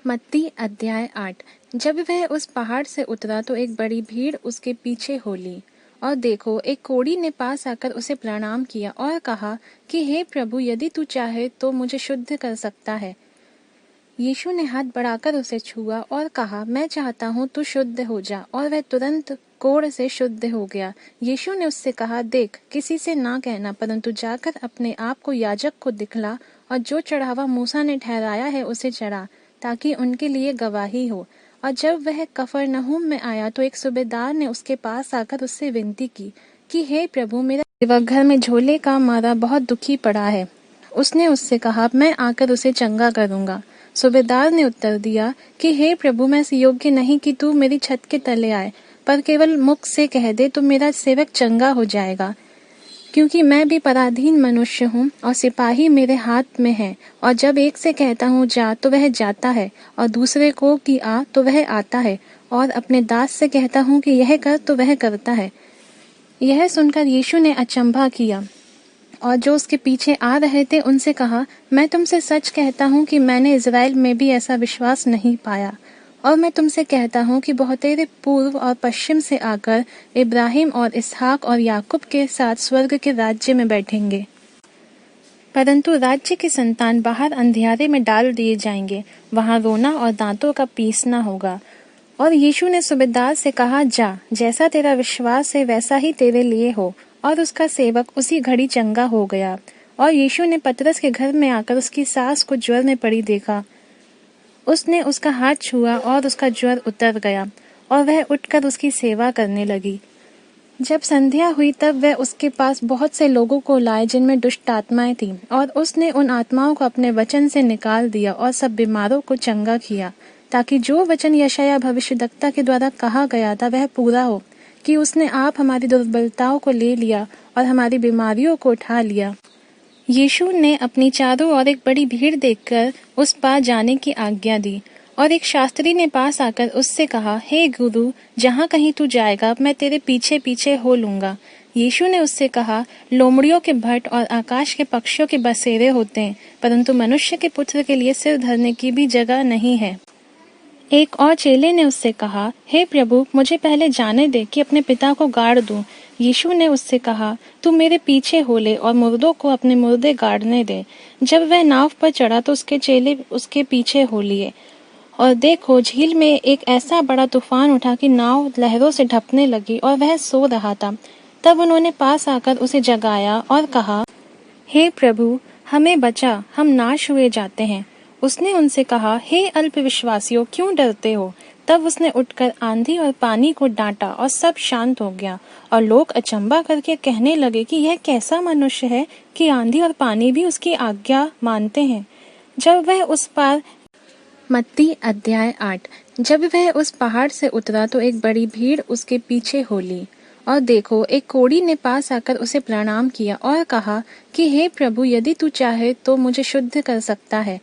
मत्ती अध्याय 8। जब वह उस पहाड़ से उतरा तो एक बड़ी भीड़ उसके पीछे हो ली। और देखो, एक कोढ़ी ने पास आकर उसे प्रणाम किया और कहा कि हे प्रभु, यदि तू चाहे तो मुझे शुद्ध कर सकता है। यीशु ने हाथ बढ़ाकर उसे छुआ और कहा, मैं चाहता हूँ, तू शुद्ध हो जा। और वह तुरंत कोढ़ से शुद्ध हो गया। यीशु ने उससे कहा, देख, किसी से ना कहना, परंतु जाकर अपने आप को याजक को दिखला और जो चढ़ावा मूसा ने ठहराया है उसे चढ़ा, ताकि उनके लिए गवाही हो। और जब वह कफरनहूम में आया तो एक सूबेदार ने उसके पास आकर उससे विनती की कि हे प्रभु, मेरा सेवक घर में झोले का मारा बहुत दुखी पड़ा है। उसने उससे कहा, मैं आकर उसे चंगा करूंगा। सूबेदार ने उत्तर दिया कि हे प्रभु, मैं इस योग्य नहीं कि तू मेरी छत के तले आए, पर केवल मुख से कह दे तो मेरा सेवक चंगा हो जाएगा। क्योंकि मैं भी पराधीन मनुष्य हूँ और सिपाही मेरे हाथ में है, और जब एक से कहता हूँ जा तो वह जाता है, और दूसरे को कि आ तो वह आता है, और अपने दास से कहता हूँ कि यह कर तो वह करता है। यह सुनकर यीशु ने अचंभा किया और जो उसके पीछे आ रहे थे उनसे कहा, मैं तुमसे सच कहता हूँ कि मैंने इज़राइल में भी ऐसा विश्वास नहीं पाया। और मैं तुमसे कहता हूँ कि बहुतेरे पूर्व और पश्चिम से आकर इब्राहिम और इसहाक और याकूब के साथ स्वर्ग के राज्य में बैठेंगे, परंतु राज्य के संतान बाहर अंधियारे में डाल दिए जाएंगे, वहां रोना और दांतों का पीसना होगा। और यीशु ने सूबेदार से कहा, जा, जैसा तेरा विश्वास है वैसा ही तेरे लिए हो। और उसका सेवक उसी घड़ी चंगा हो गया। और यीशु ने पतरस के घर में आकर उसकी सास को ज्वर में पड़ी देखा। उसने उसका हाथ छुआ और उसका ज्वर उतर गया, और वह उठकर उसकी सेवा करने लगी। जब संध्या हुई तब वह उसके पास बहुत से लोगों को लाए जिनमें दुष्ट आत्माएं थीं, और उसने उन आत्माओं को अपने वचन से निकाल दिया और सब बीमारों को चंगा किया, ताकि जो वचन यशायाह भविष्यद्वक्ता के द्वारा कहा गया था वह पूरा हो, कि उसने आप हमारी दुर्बलताओं को ले लिया और हमारी बीमारियों को उठा लिया। यीशु ने अपनी चारों ओर एक बड़ी भीड़ देखकर उस पार जाने की आज्ञा दी। और एक शास्त्री ने पास आकर उससे कहा, हे गुरु, जहाँ कहीं तू जाएगा मैं तेरे पीछे पीछे हो लूंगा। यीशु ने उससे कहा, लोमड़ियों के भट्ट और आकाश के पक्षियों के बसेरे होते हैं, परंतु मनुष्य के पुत्र के लिए सिर धरने की भी जगह नहीं है। एक और चेले ने उससे कहा, हे प्रभु, मुझे पहले जाने दे कि अपने पिता को गाड़ दूं। यीशु ने उससे कहा, तू मेरे पीछे हो ले और मुर्दों को अपने मुर्दे गाड़ने दे। जब वह नाव पर चढ़ा तो उसके चेले उसके पीछे हो लिए। और देखो, झील में एक ऐसा बड़ा तूफान उठा कि नाव लहरों से ढपने लगी और वह सो रहा था। तब उन्होंने पास आकर उसे जगाया और कहा, हे प्रभु, हमें बचा, हम नाश हुए जाते हैं। उसने उनसे कहा, हे अल्पविश्वासियों, क्यों डरते हो? तब उसने उठकर आंधी और पानी को डांटा और सब शांत हो गया। और लोग अचंभा करके कहने लगे कि यह कैसा मनुष्य है कि आंधी और पानी भी उसकी आज्ञा मानते हैं। जब वह उस पार मत्ती अध्याय 8। जब वह उस पहाड़ से उतरा तो एक बड़ी भीड़ उसके पीछे हो ली। और देखो, एक कोढ़ी ने पास आकर उसे प्रणाम किया और कहा कि हे प्रभु, यदि तू चाहे तो मुझे शुद्ध कर सकता है।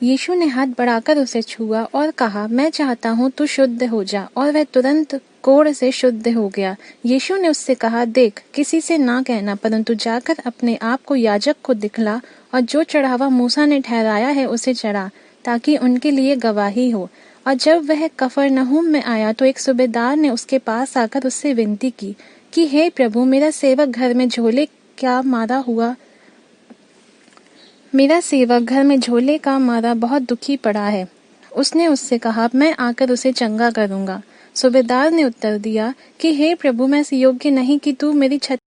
यीशु ने हाथ बढ़ाकर उसे छुआ और कहा, मैं चाहता हूँ, तू शुद्ध हो जा। और वह तुरंत कोढ़ से शुद्ध हो गया। यीशु ने उससे कहा, देख, किसी से ना कहना, परंतु जाकर अपने आप को याजक को दिखला और जो चढ़ावा मूसा ने ठहराया है उसे चढ़ा, ताकि उनके लिए गवाही हो। और जब वह कफरनहूम में आया तो एक सूबेदार ने उसके पास आकर उससे विनती की कि हे प्रभु, मेरा सेवक घर में झोले का मारा बहुत दुखी पड़ा है। उसने उससे कहा, मैं आकर उसे चंगा करूंगा। सूबेदार ने उत्तर दिया कि हे प्रभु, मैं इस योग्य नहीं कि तू मेरी छत